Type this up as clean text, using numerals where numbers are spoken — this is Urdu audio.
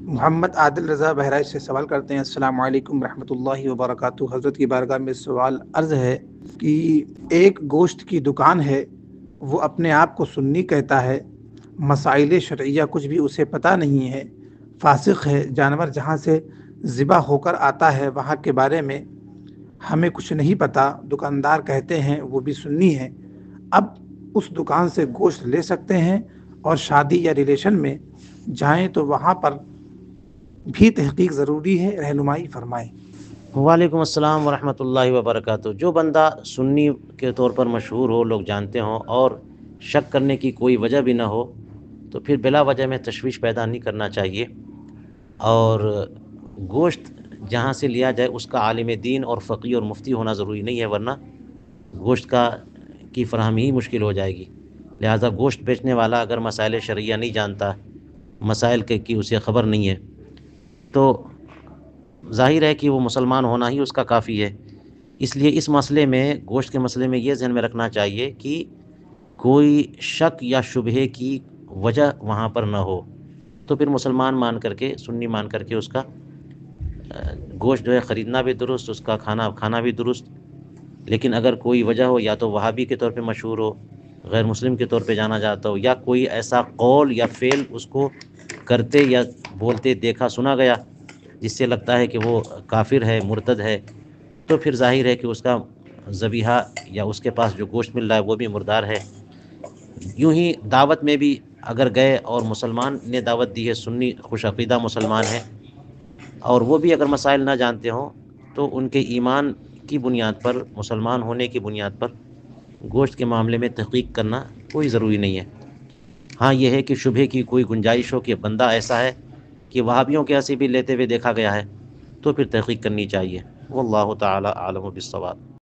محمد عادل رضا بہرائچ سے سوال کرتے ہیں۔ السلام علیکم ورحمۃ اللہ وبرکاتہ۔ حضرت کی بارگاہ میں سوال عرض ہے کہ ایک گوشت کی دکان ہے، وہ اپنے آپ کو سنی کہتا ہے، مسائل شرعیہ کچھ بھی اسے پتہ نہیں ہے، فاسق ہے، جانور جہاں سے ذبح ہو کر آتا ہے وہاں کے بارے میں ہمیں کچھ نہیں پتہ، دکاندار کہتے ہیں وہ بھی سنی ہے، اب اس دکان سے گوشت لے سکتے ہیں؟ اور شادی یا ریلیشن میں جائیں تو وہاں پر بھی تحقیق ضروری ہے، رہنمائی فرمائیں۔ وعلیکم السلام ورحمۃ اللہ وبرکاتہ۔ جو بندہ سنی کے طور پر مشہور ہو، لوگ جانتے ہوں اور شک کرنے کی کوئی وجہ بھی نہ ہو، تو پھر بلا وجہ میں تشویش پیدا نہیں کرنا چاہیے۔ اور گوشت جہاں سے لیا جائے اس کا عالم دین اور فقیہ اور مفتی ہونا ضروری نہیں ہے، ورنہ گوشت کی فراہمی ہی مشکل ہو جائے گی۔ لہٰذا گوشت بیچنے والا اگر مسائل شرعیہ نہیں جانتا، مسائل کی اسے خبر نہیں ہے، تو ظاہر ہے کہ وہ مسلمان ہونا ہی اس کا کافی ہے۔ اس لیے اس مسئلے میں، گوشت کے مسئلے میں یہ ذہن میں رکھنا چاہیے کہ کوئی شک یا شبہے کی وجہ وہاں پر نہ ہو، تو پھر مسلمان مان کر کے، سنی مان کر کے اس کا گوشت جو ہے خریدنا بھی درست، اس کا کھانا بھی درست۔ لیکن اگر کوئی وجہ ہو، یا تو وہابی کے طور پہ مشہور ہو، غیر مسلم کے طور پہ جانا جاتا ہو، یا کوئی ایسا قول یا فعل اس کو کرتے یا بولتے دیکھا سنا گیا جس سے لگتا ہے کہ وہ کافر ہے، مرتد ہے، تو پھر ظاہر ہے کہ اس کا ذبیحہ یا اس کے پاس جو گوشت مل رہا ہے وہ بھی مردار ہے۔ یوں ہی دعوت میں بھی اگر گئے اور مسلمان نے دعوت دی ہے، سنی خوش عقیدہ مسلمان ہے، اور وہ بھی اگر مسائل نہ جانتے ہوں، تو ان کے ایمان کی بنیاد پر، مسلمان ہونے کی بنیاد پر گوشت کے معاملے میں تحقیق کرنا کوئی ضروری نہیں ہے۔ ہاں یہ ہے کہ شبہے کی کوئی گنجائش ہو کہ بندہ ایسا ہے کہ وہابیوں کے ایسے بھی لیتے ہوئے دیکھا گیا ہے، تو پھر تحقیق کرنی چاہیے۔ واللہ تعالی اعلم بالصواب۔